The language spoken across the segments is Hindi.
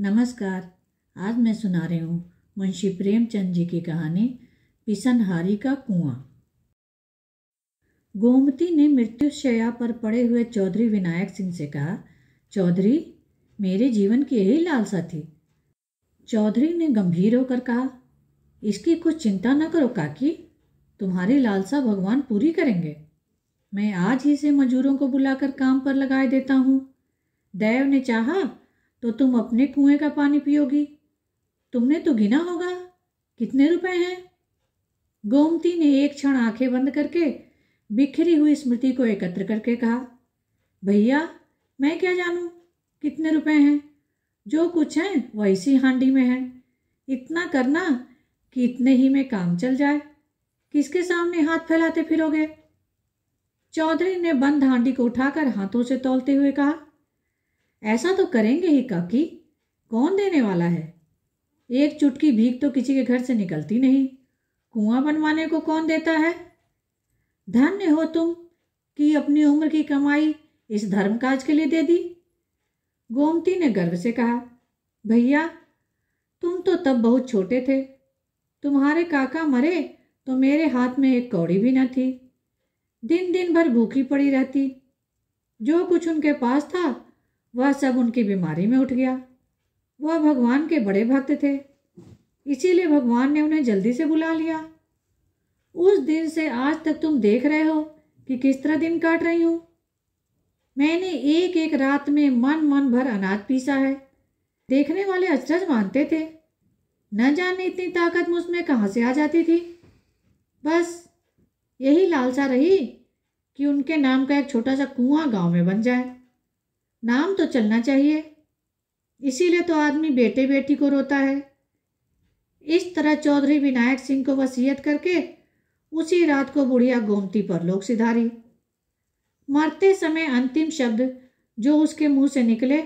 नमस्कार। आज मैं सुना रही हूँ मुंशी प्रेमचंद जी की कहानी पिसनहारी का कुआं। गोमती ने मृत्युशैया पर पड़े हुए चौधरी विनायक सिंह से कहा, चौधरी, मेरे जीवन की यही लालसा थी। चौधरी ने गंभीर होकर कहा, इसकी कुछ चिंता न करो काकी, तुम्हारी लालसा भगवान पूरी करेंगे। मैं आज ही से मजूरों को बुलाकर काम पर लगा देता हूँ। देव ने चाहा तो तुम अपने कुएं का पानी पियोगी। तुमने तो गिना होगा कितने रुपए हैं। गोमती ने एक क्षण आंखें बंद करके बिखरी हुई स्मृति को एकत्र करके कहा, भैया, मैं क्या जानूं कितने रुपए हैं। जो कुछ है वह इसी हांडी में है। इतना करना कि इतने ही में काम चल जाए। किसके सामने हाथ फैलाते फिरोगे। चौधरी ने बंद हांडी को उठाकर हाथों से तौलते हुए कहा, ऐसा तो करेंगे ही काकी, कौन देने वाला है। एक चुटकी भीख तो किसी के घर से निकलती नहीं। कुआं बनवाने को कौन देता है। धन्य हो तुम कि अपनी उम्र की कमाई इस धर्म काज के लिए दे दी। गोमती ने गर्व से कहा, भैया, तुम तो तब बहुत छोटे थे। तुम्हारे काका मरे तो मेरे हाथ में एक कौड़ी भी न थी। दिन दिन भर भूखी पड़ी रहती। जो कुछ उनके पास था वह सब उनकी बीमारी में उठ गया। वह भगवान के बड़े भक्त थे, इसीलिए भगवान ने उन्हें जल्दी से बुला लिया। उस दिन से आज तक तुम देख रहे हो कि किस तरह दिन काट रही हूं। मैंने एक एक रात में मन भर अनाज पीसा है। देखने वाले अचरज मानते थे, न जाने इतनी ताकत मुझ में कहाँ से आ जाती थी। बस यही लालसा रही कि उनके नाम का एक छोटा सा कुआं गांव में बन जाए। नाम तो चलना चाहिए, इसीलिए तो आदमी बेटे बेटी को रोता है। इस तरह चौधरी विनायक सिंह को वसीयत करके उसी रात को बुढ़िया गोमती परलोक सिधारी। मरते समय अंतिम शब्द जो उसके मुंह से निकले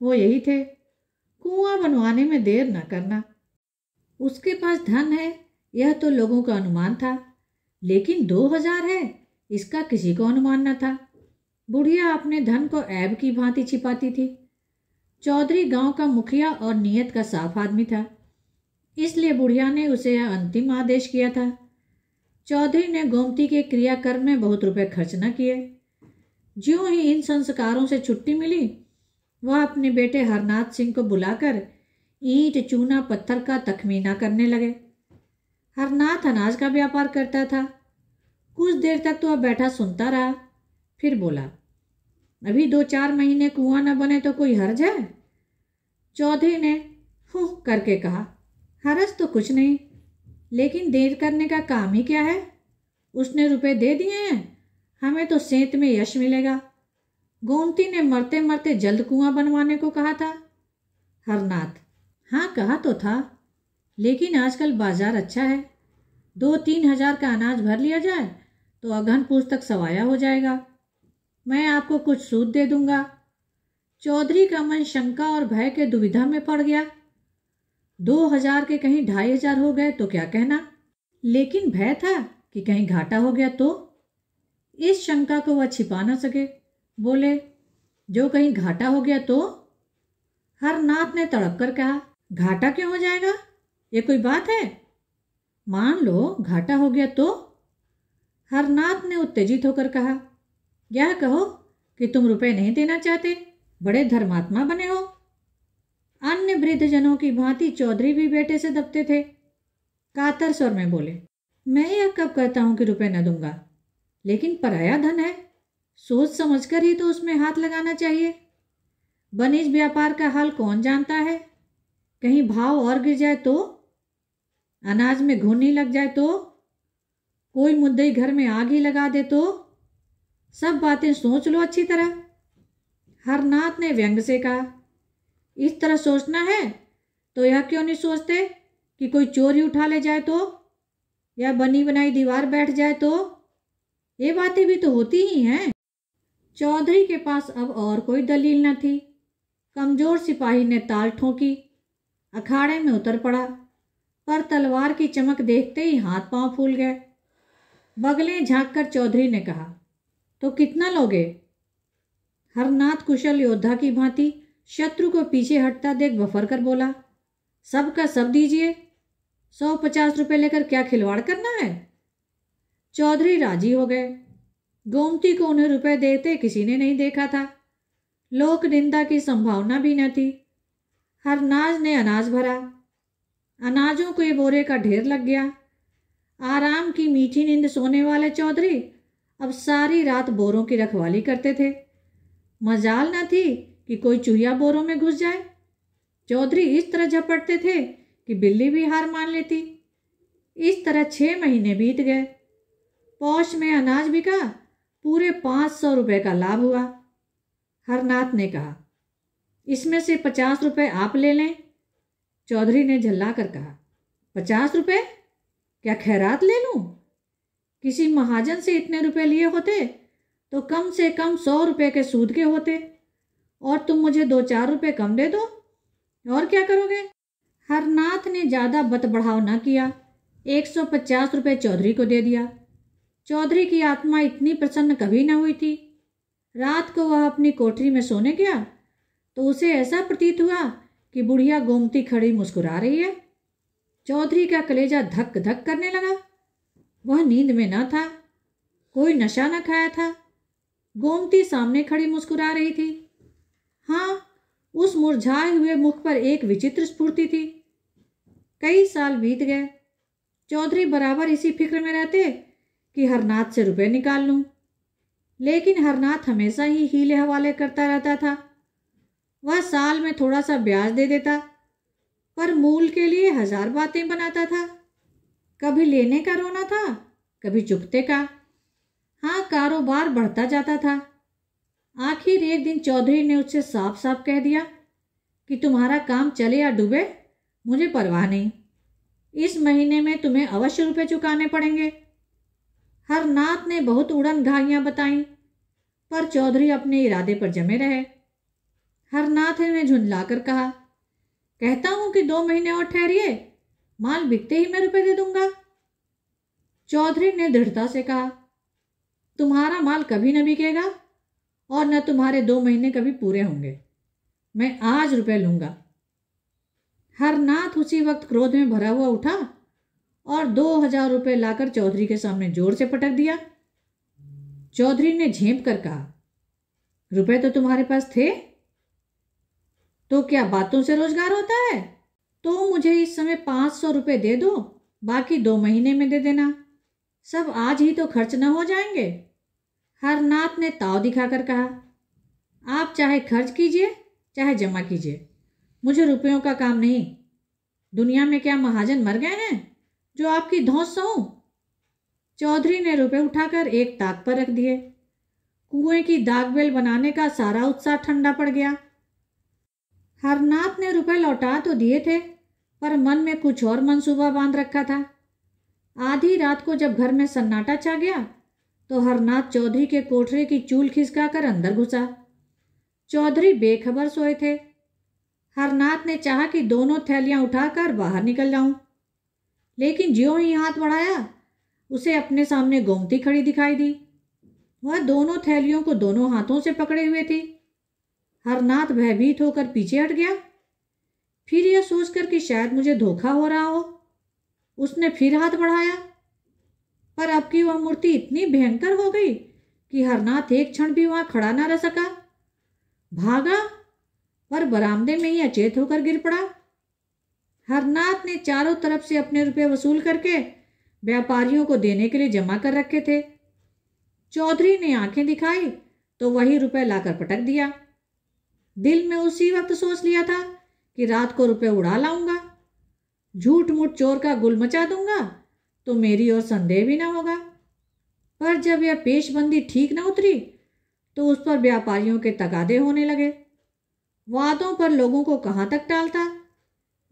वो यही थे, कुआं बनवाने में देर न करना। उसके पास धन है यह तो लोगों का अनुमान था, लेकिन 2000 है इसका किसी को अनुमान न था। बुढ़िया अपने धन को ऐब की भांति छिपाती थी। चौधरी गांव का मुखिया और नियत का साफ आदमी था, इसलिए बुढ़िया ने उसे यह अंतिम आदेश किया था। चौधरी ने गोमती के क्रियाकर्म में बहुत रुपए खर्च न किए। ज्यों ही इन संस्कारों से छुट्टी मिली, वह अपने बेटे हरनाथ सिंह को बुलाकर ईंट चूना पत्थर का तखमीना करने लगे। हरनाथ अनाज का व्यापार करता था। कुछ देर तक तो वह बैठा सुनता रहा, फिर बोला, अभी 2-4 महीने कुआं न बने तो कोई हर्ज है। चौधरी ने हुँ करके कहा, हरज तो कुछ नहीं, लेकिन देर करने का काम ही क्या है। उसने रुपए दे दिए हैं, हमें तो सेंत में यश मिलेगा। गोमती ने मरते मरते जल्द कुआं बनवाने को कहा था। हरनाथ, हाँ कहा तो था, लेकिन आजकल बाजार अच्छा है। 2-3 हजार का अनाज भर लिया जाए तो अगहन पूछ तक सवाया हो जाएगा। मैं आपको कुछ सूद दे दूंगा। चौधरी का मन शंका और भय के दुविधा में पड़ गया। 2000 के कहीं 2500 हो गए तो क्या कहना, लेकिन भय था कि कहीं घाटा हो गया तो। इस शंका को वह छिपा न सके, बोले, जो कहीं घाटा हो गया तो। हरनाथ ने तड़प कर कहा, घाटा क्यों हो जाएगा, ये कोई बात है। मान लो घाटा हो गया तो। हरनाथ ने उत्तेजित होकर कहा, यह कहो कि तुम रुपए नहीं देना चाहते, बड़े धर्मात्मा बने हो। अन्य वृद्धजनों की भांति चौधरी भी बेटे से दबते थे। कातर स्वर में बोले, मैं यह कब कहता हूं कि रुपए न दूंगा, लेकिन पराया धन है, सोच समझकर ही तो उसमें हाथ लगाना चाहिए। वनिज व्यापार का हाल कौन जानता है, कहीं भाव और गिर जाए तो, अनाज में घुनी लग जाए तो, कोई मुद्दई घर में आग ही लगा दे तो। सब बातें सोच लो अच्छी तरह। हरनाथ ने व्यंग से कहा, इस तरह सोचना है तो यह क्यों नहीं सोचते कि कोई चोरी उठा ले जाए तो, या बनी बनाई दीवार बैठ जाए तो। ये बातें भी तो होती ही हैं। चौधरी के पास अब और कोई दलील न थी। कमजोर सिपाही ने ताल ठोकी, अखाड़े में उतर पड़ा, पर तलवार की चमक देखते ही हाथ पांव फूल गए। बगलें झांककर चौधरी ने कहा, तो कितना लोगे। हरनाथ कुशल योद्धा की भांति शत्रु को पीछे हटता देख बफर कर बोला, सब का सब दीजिए, 150 रुपये लेकर क्या खिलवाड़ करना है। चौधरी राजी हो गए। गोमती को उन्हें रुपए देते किसी ने नहीं देखा था। लोक निंदा की संभावना भी न थी। हरनाज ने अनाज भरा। अनाजों को ये बोरे का ढेर लग गया। आराम की मीठी नींद सोने वाले चौधरी अब सारी रात बोरों की रखवाली करते थे। मजाल न थी कि कोई चूहिया बोरों में घुस जाए। चौधरी इस तरह झपटते थे कि बिल्ली भी हार मान लेती। इस तरह 6 महीने बीत गए। पौष में अनाज बिका, पूरे 500 रुपये का लाभ हुआ। हरनाथ ने कहा, इसमें से 50 रुपये आप ले लें। चौधरी ने झल्ला कर कहा, 50 रुपये? क्या खैरात ले लूं? किसी महाजन से इतने रुपए लिए होते तो कम से कम 100 रुपये के सूद के होते, और तुम मुझे 2-4 रुपये कम दे दो। और क्या करोगे? हरनाथ ने ज़्यादा बत बढ़ाव न किया, 150 रुपये चौधरी को दे दिया। चौधरी की आत्मा इतनी प्रसन्न कभी न हुई थी। रात को वह अपनी कोठरी में सोने गया तो उसे ऐसा प्रतीत हुआ कि बुढ़िया गोमती खड़ी मुस्कुरा रही है। चौधरी का कलेजा धक धक करने लगा। वह नींद में न था, कोई नशा न खाया था। गोमती सामने खड़ी मुस्कुरा रही थी। हाँ, उस मुरझाए हुए मुख पर एक विचित्र स्फूर्ति थी। कई साल बीत गए। चौधरी बराबर इसी फिक्र में रहते कि हरनाथ से रुपए निकाल लूं, लेकिन हरनाथ हमेशा ही हीले हवाले करता रहता था। वह साल में थोड़ा सा ब्याज दे देता, पर मूल के लिए 1000 बातें बनाता था। कभी लेने का रोना था, कभी चुकते का। हाँ, कारोबार बढ़ता जाता था। आखिर एक दिन चौधरी ने उससे साफ साफ कह दिया कि तुम्हारा काम चले या डूबे मुझे परवाह नहीं, इस महीने में तुम्हें अवश्य रुपए चुकाने पड़ेंगे। हरनाथ ने बहुत उड़न घाइयाँ बताईं, पर चौधरी अपने इरादे पर जमे रहे। हरनाथ ने झुंझला कर कहा, कहता हूं कि 2 महीने और ठहरिए, माल बिकते ही मैं रुपए दे दूंगा। चौधरी ने दृढ़ता से कहा, तुम्हारा माल कभी न बिकेगा और न तुम्हारे 2 महीने कभी पूरे होंगे। मैं आज रुपए लूंगा। हरनाथ उसी वक्त क्रोध में भरा हुआ उठा और 2000 रुपये लाकर चौधरी के सामने जोर से पटक दिया। चौधरी ने झेंप कर कहा, रुपए तो तुम्हारे पास थे, तो क्या बातों से रोजगार होता है? तो मुझे इस समय 500 रुपये दे दो, बाकी 2 महीने में दे देना। सब आज ही तो खर्च न हो जाएंगे। हरनाथ ने ताव दिखाकर कहा, आप चाहे खर्च कीजिए चाहे जमा कीजिए, मुझे रुपयों का काम नहीं। दुनिया में क्या महाजन मर गए हैं जो आपकी धौंस सहूं? चौधरी ने रुपए उठाकर एक ताक पर रख दिए। कुएं की दागबेल बनाने का सारा उत्साह ठंडा पड़ गया। हरनाथ ने रुपए लौटा तो दिए थे, पर मन में कुछ और मंसूबा बांध रखा था। आधी रात को जब घर में सन्नाटा छा गया तो हरनाथ चौधरी के कोठरे की चूल खिसकाकर अंदर घुसा। चौधरी बेखबर सोए थे। हरनाथ ने चाहा कि दोनों थैलियां उठाकर बाहर निकल जाऊं, लेकिन ज्यों ही हाथ बढ़ाया उसे अपने सामने गोमती खड़ी दिखाई दी। वह दोनों थैलियों को दोनों हाथों से पकड़े हुए थी। हरनाथ भयभीत होकर पीछे हट गया। फिर यह सोचकर कि शायद मुझे धोखा हो रहा हो, उसने फिर हाथ बढ़ाया, पर अब की वह मूर्ति इतनी भयंकर हो गई कि हरनाथ एक क्षण भी वहां खड़ा न रह सका। भागा, पर बरामदे में ही अचेत होकर गिर पड़ा। हरनाथ ने चारों तरफ से अपने रुपए वसूल करके व्यापारियों को देने के लिए जमा कर रखे थे। चौधरी ने आंखें दिखाई तो वही रुपए लाकर पटक दिया। दिल में उसी वक्त सोच लिया था कि रात को रुपए उड़ा लाऊंगा, झूठ मूठ चोर का गुल मचा दूंगा तो मेरी और संदेह भी ना होगा। पर जब यह पेशबंदी ठीक न उतरी तो उस पर व्यापारियों के तगादे होने लगे। वादों पर लोगों को कहाँ तक टालता,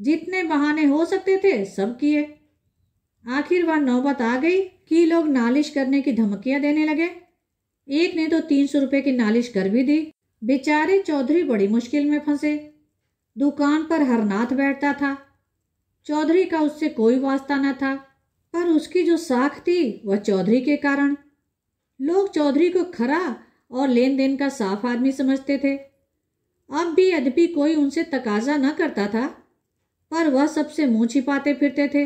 जितने बहाने हो सकते थे सब किए। आखिर वह नौबत आ गई कि लोग नालिश करने की धमकियां देने लगे। एक ने तो 300 रुपये की नालिश कर भी दी। बेचारे चौधरी बड़ी मुश्किल में फंसे। दुकान पर हरनाथ बैठता था। चौधरी का उससे कोई वास्ता न था, पर उसकी जो साख थी वह चौधरी के कारण। लोग चौधरी को खरा और लेन देन का साफ आदमी समझते थे। अब भी यद्यपि कोई उनसे तकाजा न करता था, पर वह सबसे मुंह छिपाते फिरते थे।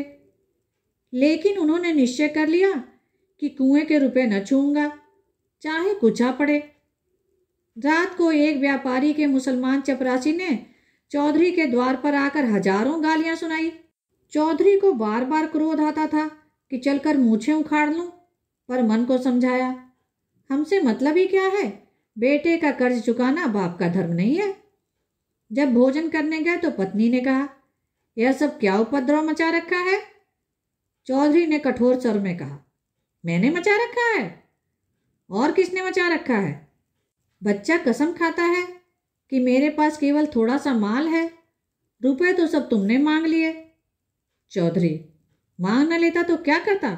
लेकिन उन्होंने निश्चय कर लिया कि कुएं के रुपए न छूऊंगा, चाहे कुछ आ पड़े। रात को एक व्यापारी के मुसलमान चपरासी ने चौधरी के द्वार पर आकर हजारों गालियां सुनाई। चौधरी को बार बार क्रोध आता था कि चलकर मूछें उखाड़ लूं, पर मन को समझाया, हमसे मतलब ही क्या है, बेटे का कर्ज चुकाना बाप का धर्म नहीं है। जब भोजन करने गए तो पत्नी ने कहा, यह सब क्या उपद्रव मचा रखा है। चौधरी ने कठोर स्वर में कहा, मैंने मचा रखा है? और किसने मचा रखा है? बच्चा कसम खाता है कि मेरे पास केवल थोड़ा सा माल है, रुपए तो सब तुमने मांग लिए। चौधरी, मांग न लेता तो क्या करता?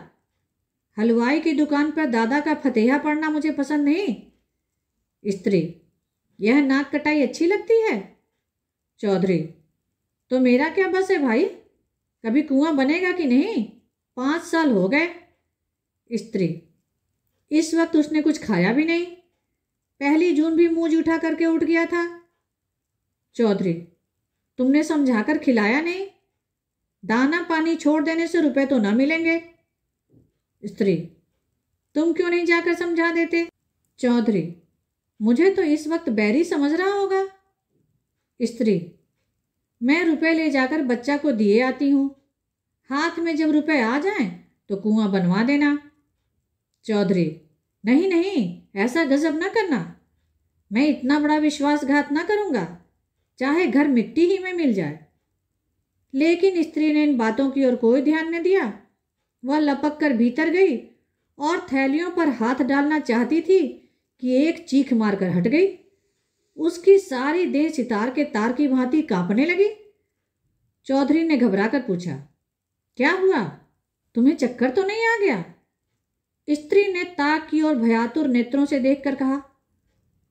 हलवाई की दुकान पर दादा का फतेहा पढ़ना मुझे पसंद नहीं। स्त्री, यह नाक कटाई अच्छी लगती है? चौधरी, तो मेरा क्या बस है भाई, कभी कुआं बनेगा कि नहीं? 5 साल हो गए। स्त्री, इस वक्त उसने कुछ खाया भी नहीं, 1 जून भी मुंह जूठा करके उठ गया था। चौधरी, तुमने समझाकर खिलाया नहीं, दाना पानी छोड़ देने से रुपए तो न मिलेंगे। स्त्री, तुम क्यों नहीं जाकर समझा देते? चौधरी, मुझे तो इस वक्त बैरी समझ रहा होगा। स्त्री, मैं रुपए ले जाकर बच्चा को दिए आती हूँ, हाथ में जब रुपए आ जाएं तो कुआं बनवा देना। चौधरी, नहीं नहीं, ऐसा गजब न करना, मैं इतना बड़ा विश्वासघात न करूँगा, चाहे घर मिट्टी ही में मिल जाए। लेकिन स्त्री ने इन बातों की ओर कोई ध्यान न दिया। वह लपक कर भीतर गई और थैलियों पर हाथ डालना चाहती थी कि एक चीख मारकर हट गई। उसकी सारी देह सितार के तार की भांति कांपने लगी। चौधरी ने घबराकर पूछा, क्या हुआ, तुम्हें चक्कर तो नहीं आ गया? स्त्री ने ताक की ओर भयातुर नेत्रों से देखकर कहा,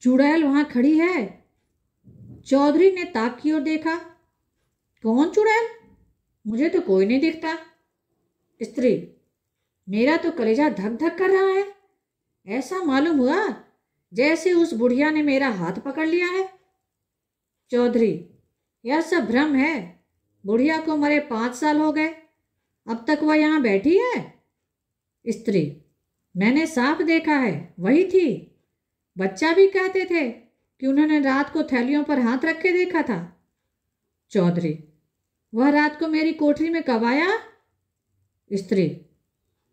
चुड़ैल वहां खड़ी है। चौधरी ने ताक की ओर देखा, कौन चुड़ैल? मुझे तो कोई नहीं दिखता। स्त्री, मेरा तो कलेजा धक धक कर रहा है, ऐसा मालूम हुआ जैसे उस बुढ़िया ने मेरा हाथ पकड़ लिया है। चौधरी, यह सब भ्रम है, बुढ़िया को मरे 5 साल हो गए, अब तक वह यहाँ बैठी है। स्त्री, मैंने साफ देखा है, वही थी। बच्चा भी कहते थे कि उन्होंने रात को थैलियों पर हाथ रखे देखा था। चौधरी, वह रात को मेरी कोठरी में कब आया? स्त्री,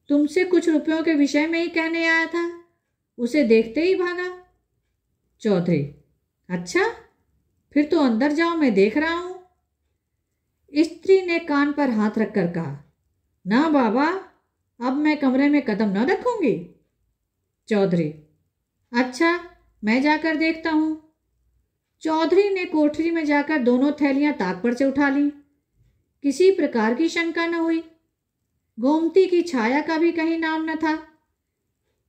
तुमसे कुछ रुपयों के विषय में ही कहने आया था, उसे देखते ही भागा। चौधरी, अच्छा, फिर तो अंदर जाओ, मैं देख रहा हूं। स्त्री ने कान पर हाथ रखकर कहा, ना बाबा, अब मैं कमरे में कदम न रखूंगी। चौधरी, अच्छा, मैं जाकर देखता हूं। चौधरी ने कोठरी में जाकर दोनों थैलियां ताक पर से उठा लीं। किसी प्रकार की शंका न हुई। गोमती की छाया का भी कहीं नाम न था।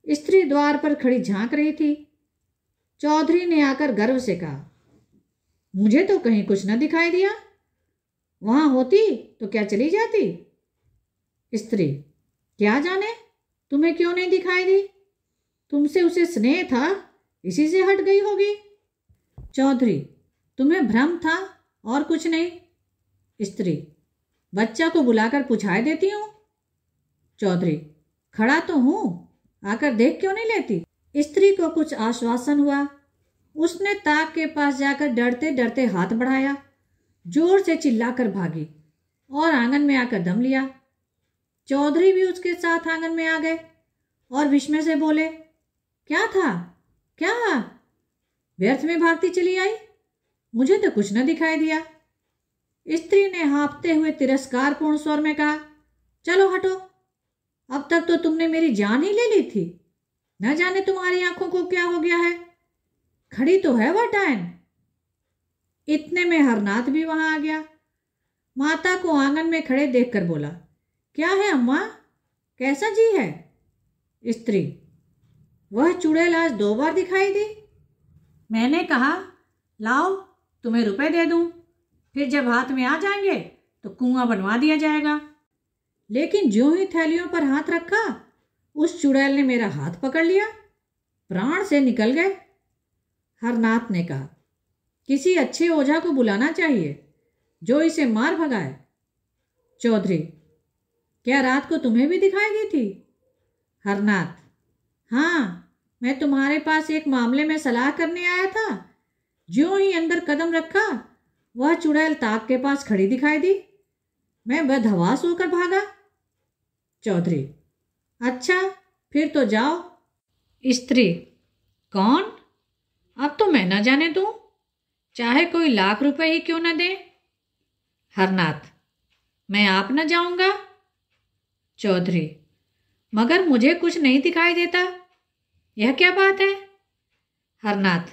स्त्री द्वार पर खड़ी झांक रही थी। चौधरी ने आकर गर्व से कहा, मुझे तो कहीं कुछ न दिखाई दिया, वहां होती तो क्या चली जाती? स्त्री, क्या जाने तुम्हें क्यों नहीं दिखाई दी, तुमसे उसे स्नेह था, इसी से हट गई होगी। चौधरी, तुम्हें भ्रम था और कुछ नहीं। स्त्री, बच्चा को बुलाकर पूछाए देती हूँ। चौधरी, खड़ा तो हूं, आकर देख क्यों नहीं लेती? स्त्री को कुछ आश्वासन हुआ। उसने ताक के पास जाकर डरते डरते हाथ बढ़ाया, जोर से चिल्लाकर भागी और आंगन में आकर दम लिया। चौधरी भी उसके साथ आंगन में आ गए और विस्मय से बोले, क्या था, क्या? व्यर्थ में भागती चली आई, मुझे तो कुछ न दिखाई दिया। स्त्री ने हाँफते हुए तिरस्कारपूर्ण स्वर में कहा, चलो हटो, अब तक तो तुमने मेरी जान ही ले ली थी, न जाने तुम्हारी आंखों को क्या हो गया है। खड़ी तो है वह डायन। इतने में हरनाथ भी वहां आ गया। माता को आंगन में खड़े देखकर बोला, क्या है अम्मा, कैसा जी है? स्त्री, वह चुड़ैल आज 2 बार दिखाई दी। मैंने कहा, लाओ तुम्हें रुपए दे दूं, फिर जब हाथ में आ जाएंगे तो कुआं बनवा दिया जाएगा। लेकिन ज्यों ही थैलियों पर हाथ रखा, उस चुड़ैल ने मेरा हाथ पकड़ लिया, प्राण से निकल गए। हरनाथ ने कहा, किसी अच्छे ओझा को बुलाना चाहिए जो इसे मार भगाए। चौधरी, क्या रात को तुम्हें भी दिखाई दी थी? हरनाथ, हाँ, मैं तुम्हारे पास एक मामले में सलाह करने आया था। ज्यों ही अंदर कदम रखा, वह चुड़ैल ताक के पास खड़ी दिखाई दी। मैं बदहवास होकर भागा। चौधरी, अच्छा, फिर तो जाओ। स्त्री, कौन? अब तो मैं न जाने दूं, चाहे कोई लाख रुपए ही क्यों न दे। हरनाथ, मैं आप न जाऊंगा। चौधरी, मगर मुझे कुछ नहीं दिखाई देता, यह क्या बात है? हरनाथ,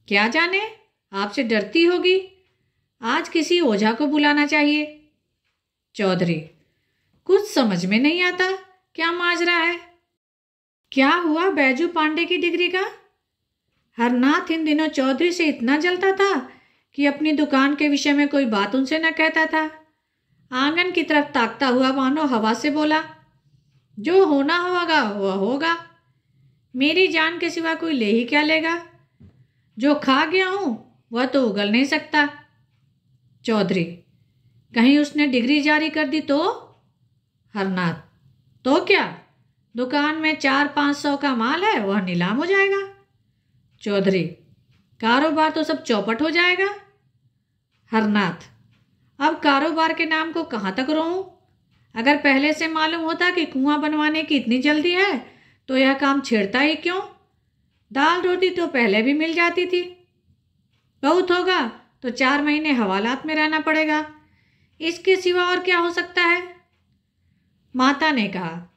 क्या जाने, आपसे डरती होगी। आज किसी ओझा को बुलाना चाहिए। चौधरी, कुछ समझ में नहीं आता, क्या माजरा है? क्या हुआ बैजू पांडे की डिग्री का? हरनाथ इन दिनों चौधरी से इतना जलता था कि अपनी दुकान के विषय में कोई बात उनसे न कहता था। आंगन की तरफ ताकता हुआ मानो हवा से बोला, जो होना होगा वह होगा। मेरी जान के सिवा कोई ले ही क्या लेगा? जो खा गया हूं वह तो उगल नहीं सकता। चौधरी, कहीं उसने डिग्री जारी कर दी तो? हरनाथ, तो क्या, दुकान में 400-500 का माल है, वह नीलाम हो जाएगा। चौधरी, कारोबार तो सब चौपट हो जाएगा। हरनाथ, अब कारोबार के नाम को कहाँ तक रोऊं? अगर पहले से मालूम होता कि कुआं बनवाने की इतनी जल्दी है तो यह काम छेड़ता ही क्यों? दाल रोटी तो पहले भी मिल जाती थी। बहुत होगा तो 4 महीने हवालात में रहना पड़ेगा, इसके सिवा और क्या हो सकता है? माता ने कहा,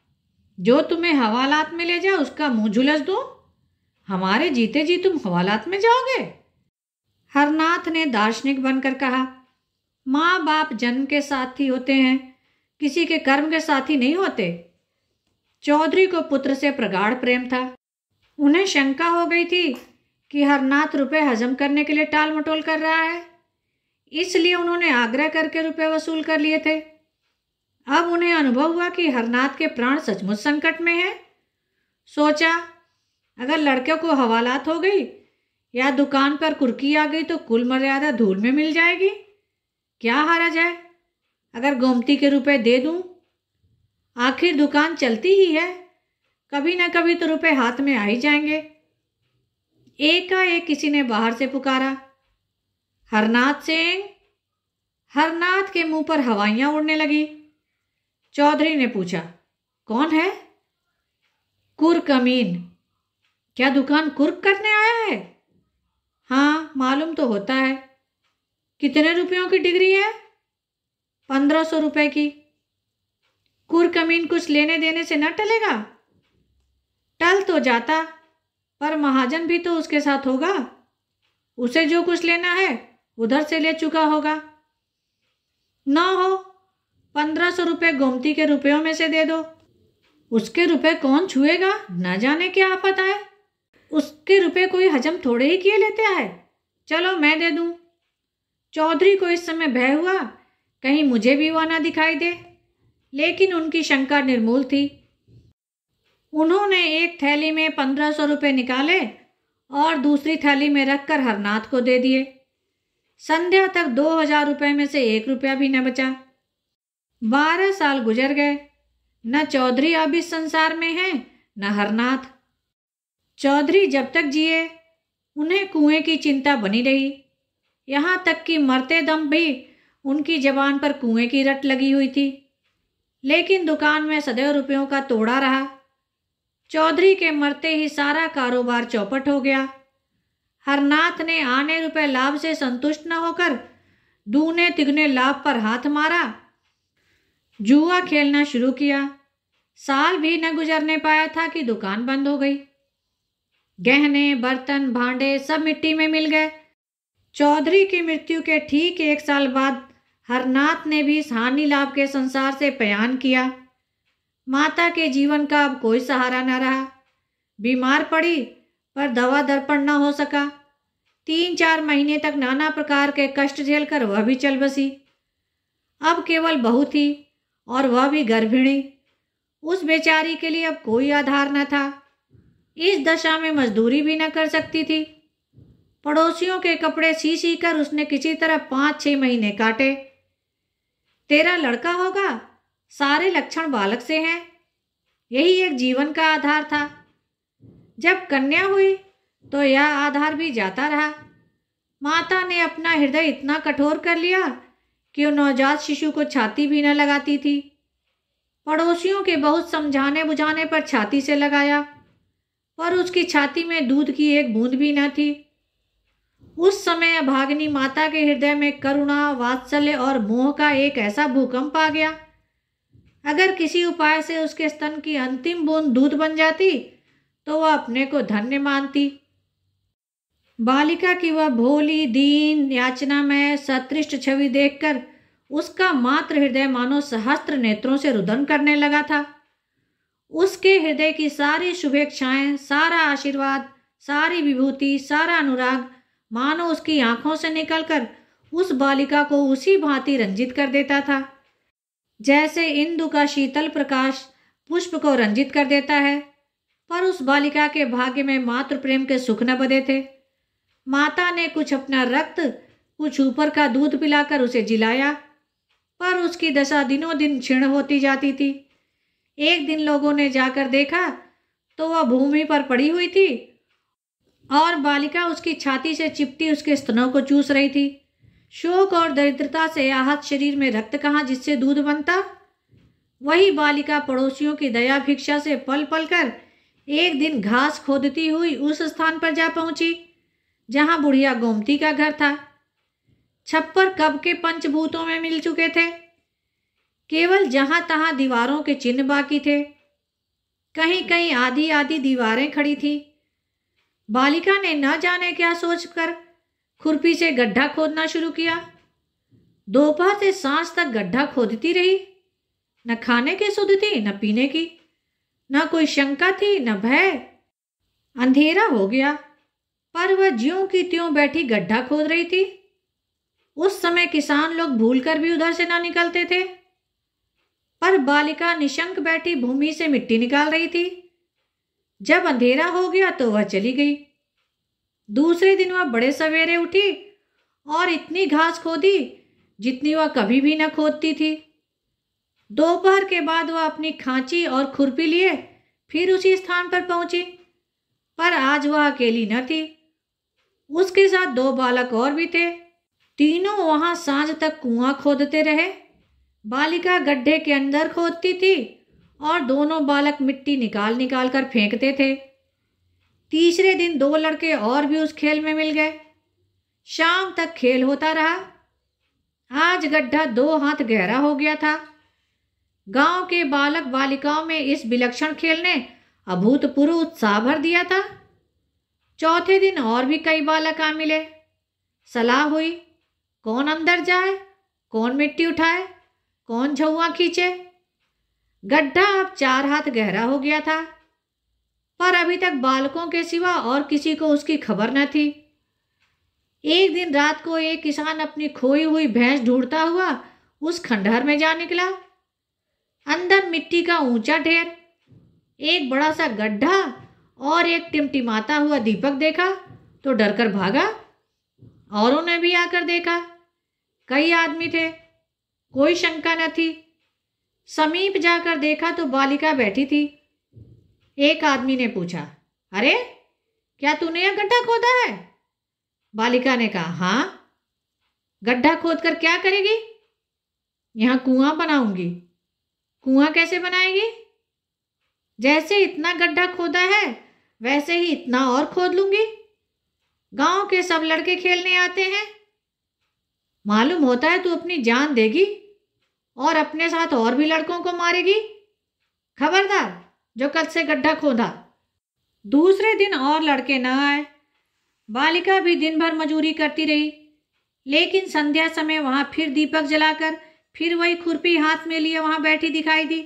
जो तुम्हें हवालात में ले जाए उसका मुंह झुलस दो। हमारे जीते जी तुम हवालात में जाओगे? हरनाथ ने दार्शनिक बनकर कहा, माँ बाप जन्म के साथी होते हैं, किसी के कर्म के साथी नहीं होते। चौधरी को पुत्र से प्रगाढ़ प्रेम था। उन्हें शंका हो गई थी कि हरनाथ रुपए हजम करने के लिए टाल मटोल कर रहा है, इसलिए उन्होंने आग्रह करके रुपए वसूल कर लिए थे। अब उन्हें अनुभव हुआ कि हरनाथ के प्राण सचमुच संकट में हैं। सोचा, अगर लड़के को हवालात हो गई या दुकान पर कुर्की आ गई तो कुल मर्यादा धूल में मिल जाएगी। क्या हरज है अगर गोमती के रुपए दे दूं? आखिर दुकान चलती ही है, कभी ना कभी तो रुपए हाथ में आ ही जाएंगे। एकाएक किसी ने बाहर से पुकारा, हरनाथ सिंह। हरनाथ के मुंह पर हवाइयां उड़ने लगी। चौधरी ने पूछा, कौन है? कुर्कमीन। क्या दुकान कुर्क करने आया है? हाँ, मालूम तो होता है। कितने रुपयों की डिग्री है? 1500 रुपए की। कुर्कमीन कुछ लेने देने से न टलेगा? टल तो जाता, पर महाजन भी तो उसके साथ होगा। उसे जो कुछ लेना है उधर से ले चुका होगा। ना हो 1500 रुपये गोमती के रुपयों में से दे दो। उसके रुपए कौन छुएगा, न जाने क्या आफत है। उसके रुपए कोई हजम थोड़े ही किए लेते है। चलो मैं दे दूं। चौधरी को इस समय भय हुआ कहीं मुझे भी वह ना दिखाई दे, लेकिन उनकी शंका निर्मूल थी। उन्होंने एक थैली में 1500 रुपये निकाले और दूसरी थैली में रखकर हरनाथ को दे दिए। संध्या तक 2000 रुपये में से 1 रुपया भी न बचा। 12 साल गुजर गए। न चौधरी अब इस संसार में है, न हरनाथ। चौधरी जब तक जिए उन्हें कुएं की चिंता बनी रही, यहाँ तक कि मरते दम भी उनकी जबान पर कुएं की रट लगी हुई थी। लेकिन दुकान में सदैव रुपयों का तोड़ा रहा। चौधरी के मरते ही सारा कारोबार चौपट हो गया। हरनाथ ने आने रुपए लाभ से संतुष्ट न होकर दूने तिगने लाभ पर हाथ मारा, जुआ खेलना शुरू किया। साल भी न गुजरने पाया था कि दुकान बंद हो गई। गहने, बर्तन, भांडे सब मिट्टी में मिल गए। चौधरी की मृत्यु के ठीक 1 साल बाद हरनाथ ने भी इस हानि लाभ के संसार से पयान किया। माता के जीवन का अब कोई सहारा न रहा। बीमार पड़ी पर दवा दर्पण न हो सका। 3-4 महीने तक नाना प्रकार के कष्ट झेलकर वह भी चल बसी। अब केवल बहू थी और वह भी गर्भिणी। उस बेचारी के लिए अब कोई आधार न था। इस दशा में मजदूरी भी न कर सकती थी। पड़ोसियों के कपड़े सी सी कर उसने किसी तरह 5-6 महीने काटे। तेरा लड़का होगा, सारे लक्षण बालक से हैं, यही एक जीवन का आधार था। जब कन्या हुई तो यह आधार भी जाता रहा। माता ने अपना हृदय इतना कठोर कर लिया कि वो नवजात शिशु को छाती भी न लगाती थी। पड़ोसियों के बहुत समझाने बुझाने पर छाती से लगाया, पर उसकी छाती में दूध की एक बूंद भी न थी। उस समय अभागिनी माता के हृदय में करुणा, वात्सल्य और मोह का एक ऐसा भूकंप आ गया, अगर किसी उपाय से उसके स्तन की अंतिम बूंद दूध बन जाती तो वह अपने को धन्य मानती। बालिका की वह भोली, दीन, याचनामय, सतृष्ट छवि देखकर उसका मात्र हृदय मानो सहस्त्र नेत्रों से रुदन करने लगा था। उसके हृदय की सारी शुभेच्छाएं, सारा आशीर्वाद, सारी विभूति, सारा अनुराग मानो उसकी आंखों से निकलकर उस बालिका को उसी भांति रंजित कर देता था, जैसे इंदु का शीतल प्रकाश पुष्प को रंजित कर देता है। पर उस बालिका के भाग्य में मातृ प्रेम के सुख न बधे थे। माता ने कुछ अपना रक्त, कुछ ऊपर का दूध पिलाकर उसे जिलाया, पर उसकी दशा दिनों दिन क्षीण होती जाती थी। एक दिन लोगों ने जाकर देखा तो वह भूमि पर पड़ी हुई थी और बालिका उसकी छाती से चिपटी उसके स्तनों को चूस रही थी। शोक और दरिद्रता से आहत शरीर में रक्त कहाँ जिससे दूध बनता। वही बालिका पड़ोसियों की दया भिक्षा से पल पल कर एक दिन घास खोदती हुई उस स्थान पर जा पहुंची जहां बुढ़िया गोमती का घर था। छप्पर कब के पंचभूतों में मिल चुके थे, केवल जहां तहां दीवारों के चिन्ह बाकी थे। कहीं कहीं आधी आधी दीवारें खड़ी थी। बालिका ने न जाने क्या सोचकर खुरपी से गड्ढा खोदना शुरू किया। दोपहर से सांझ तक गड्ढा खोदती रही। न खाने की सुध थी, न पीने की, न कोई शंका थी, न भय। अंधेरा हो गया, पर वह ज्यों की त्यों बैठी गड्ढा खोद रही थी। उस समय किसान लोग भूलकर भी उधर से ना निकलते थे, पर बालिका निशंक बैठी भूमि से मिट्टी निकाल रही थी। जब अंधेरा हो गया तो वह चली गई। दूसरे दिन वह बड़े सवेरे उठी और इतनी घास खोदी जितनी वह कभी भी न खोदती थी। दोपहर के बाद वह अपनी खांची और खुरपी लिए फिर उसी स्थान पर पहुंची, पर आज वह अकेली न थी। उसके साथ 2 बालक और भी थे। तीनों वहां सांझ तक कुआं खोदते रहे। बालिका गड्ढे के अंदर खोदती थी और दोनों बालक मिट्टी निकाल निकाल कर फेंकते थे। तीसरे दिन 2 लड़के और भी उस खेल में मिल गए। शाम तक खेल होता रहा। आज गड्ढा 2 हाथ गहरा हो गया था। गांव के बालक बालिकाओं में इस विलक्षण खेल ने अभूतपूर्व उत्साह भर दिया था। चौथे दिन और भी कई बालक आ मिले। सलाह हुई, कौन अंदर जाए, कौन मिट्टी उठाए, कौन झुआ खींचे। गड्ढा अब 4 हाथ गहरा हो गया था, पर अभी तक बालकों के सिवा और किसी को उसकी खबर न थी। एक दिन रात को एक किसान अपनी खोई हुई भैंस ढूंढता हुआ उस खंडहर में जा निकला। अंदर मिट्टी का ऊंचा ढेर, एक बड़ा सा गड्ढा और एक टिमटिमाता हुआ दीपक देखा तो डरकर भागा। औरों ने भी आकर देखा। कई आदमी थे, कोई शंका न थी। समीप जाकर देखा तो बालिका बैठी थी। एक आदमी ने पूछा, अरे क्या तूने यह गड्ढा खोदा है? बालिका ने कहा, हाँ। गड्ढा खोदकर क्या करेगी? यहां कुआं बनाऊंगी। कुआं कैसे बनाएगी? जैसे इतना गड्ढा खोदा है वैसे ही इतना और खोद लूंगी। गांव के सब लड़के खेलने आते हैं। मालूम होता है तू अपनी जान देगी और अपने साथ और भी लड़कों को मारेगी। खबरदार जो कल से गड्ढा खोदा। दूसरे दिन और लड़के न आए। बालिका भी दिन भर मजूरी करती रही, लेकिन संध्या समय वहां फिर दीपक जलाकर फिर वही खुरपी हाथ में लिए वहां बैठी दिखाई दी।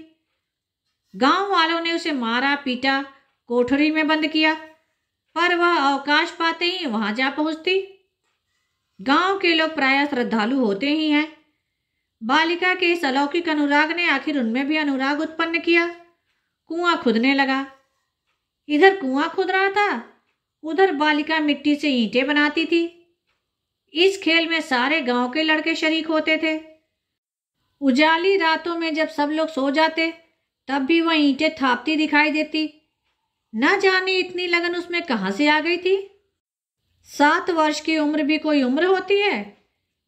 गांव वालों ने उसे मारा पीटा, कोठरी में बंद किया, पर वह अवकाश पाते ही वहां जा पहुंचती। गांव के लोग प्रायः श्रद्धालु होते ही हैं। बालिका के इस अलौकिक अनुराग ने आखिर उनमें भी अनुराग उत्पन्न किया। कुआं खुदने लगा। इधर कुआं खुद रहा था उधर बालिका मिट्टी से ईंटें बनाती थी। इस खेल में सारे गांव के लड़के शरीक होते थे। उजाली रातों में जब सब लोग सो जाते तब भी वह ईंटें थापती दिखाई देती। न जाने इतनी लगन उसमें कहां से आ गई थी। 7 वर्ष की उम्र भी कोई उम्र होती है,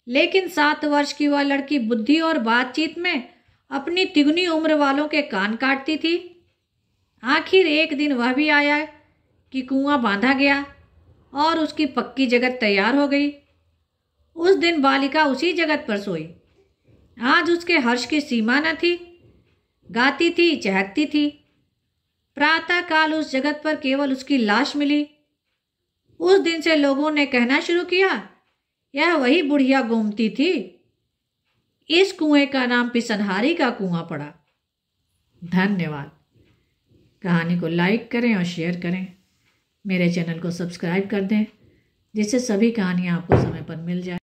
लेकिन 7 वर्ष की वह लड़की बुद्धि और बातचीत में अपनी तिगुनी उम्र वालों के कान काटती थी। आखिर एक दिन वह भी आया कि कुआं बांधा गया और उसकी पक्की जगत तैयार हो गई। उस दिन बालिका उसी जगत पर सोई। आज उसके हर्ष की सीमा न थी। गाती थी, चहकती थी। प्रातः काल उस जगत पर केवल उसकी लाश मिली। उस दिन से लोगों ने कहना शुरू किया, यह वही बुढ़िया गोमती थी। इस कुएं का नाम पिसनहारी का कुआं पड़ा। धन्यवाद। कहानी को लाइक करें और शेयर करें। मेरे चैनल को सब्सक्राइब कर दें, जिससे सभी कहानियाँ आपको समय पर मिल जाए।